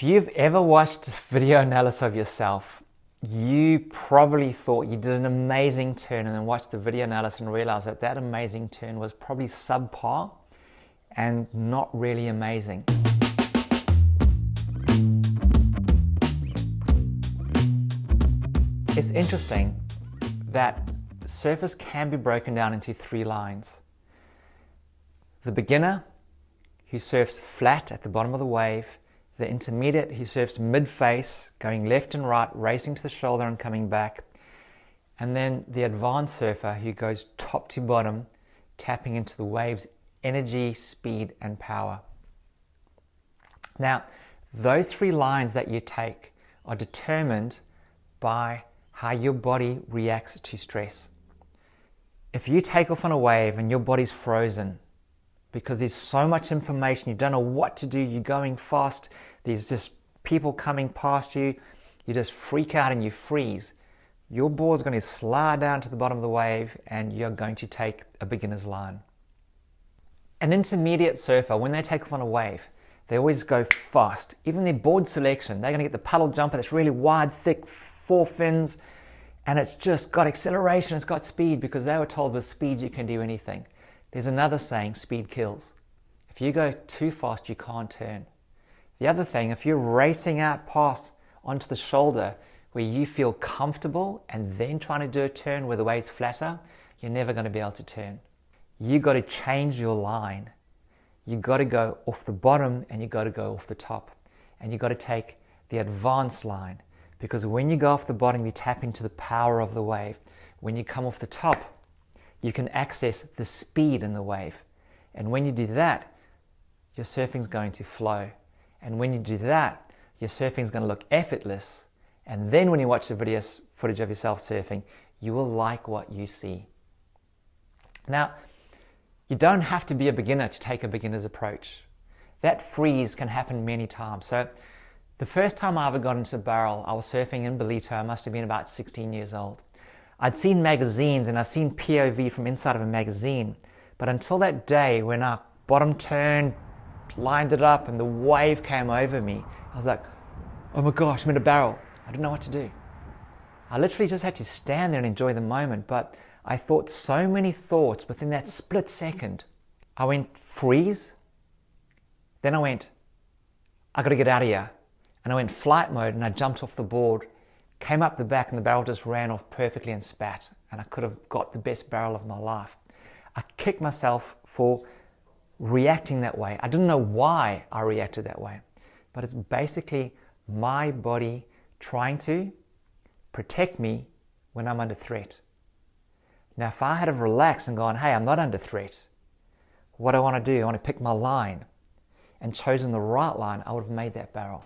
you've ever watched video analysis of yourself, you probably thought you did an amazing turn and then watched the video analysis and realized that that amazing turn was probably subpar and not really amazing. It's interesting that surfers can be broken down into three lines. The beginner, who surfs flat at the bottom of the wave. The intermediate, who surfs mid-face, going left and right, racing to the shoulder and coming back. And then the advanced surfer, who goes top to bottom, tapping into the wave's energy, speed, and power. Now, those three lines that you take are determined by how your body reacts to stress. If you take off on a wave and your body's frozen, because there's so much information, you don't know what to do, you're going fast, there's just people coming past you, you just freak out and you freeze. Your board's going to slide down to the bottom of the wave and you're going to take a beginner's line. An intermediate surfer, when they take off on a wave, they always go fast. Even their board selection, they're going to get the puddle jumper that's really wide, thick, 4 fins, and it's just got acceleration, it's got speed, because they were told with speed you can do anything. There's another saying, speed kills. If you go too fast, you can't turn. The other thing, if you're racing out past onto the shoulder where you feel comfortable and then trying to do a turn where the wave's flatter, you're never going to be able to turn. You got to change your line. You got to go off the bottom and you got to go off the top. And you got to take the advanced line, because when you go off the bottom, you tap into the power of the wave. When you come off the top, you can access the speed in the wave. And when you do that, your surfing's going to flow. And when you do that, your surfing's going to look effortless. And then when you watch the video footage of yourself surfing, you will like what you see. Now, you don't have to be a beginner to take a beginner's approach. That freeze can happen many times. So the first time I ever got into a barrel, I was surfing in Ballito. I must have been about 16 years old. I'd seen magazines and I've seen POV from inside of a magazine, but until that day when I bottom turned, lined it up and the wave came over me, I was like, oh my gosh, I'm in a barrel. I didn't know what to do. I literally just had to stand there and enjoy the moment, but I thought so many thoughts within that split second. I went freeze, then I went, I got to get out of here. And I went flight mode and I jumped off the board, came up the back and the barrel just ran off perfectly and spat. And I could have got the best barrel of my life. I kicked myself for reacting that way. I didn't know why I reacted that way. But it's basically my body trying to protect me when I'm under threat. Now, if I had have relaxed and gone, hey, I'm not under threat. What do I want to do? I want to pick my line. And chosen the right line, I would have made that barrel.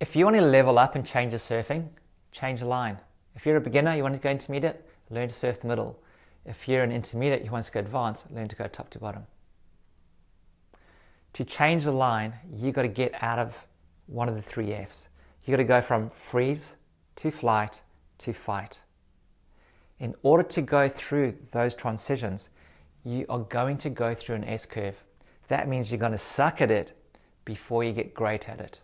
If you want to level up and change your surfing, change the line. If you're a beginner, you want to go intermediate, learn to surf the middle. If you're an intermediate, you want to go advanced, learn to go top to bottom. To change the line, you got to get out of one of the 3 F's. You got to go from freeze to flight to fight. In order to go through those transitions, you are going to go through an S-curve. That means you're going to suck at it before you get great at it.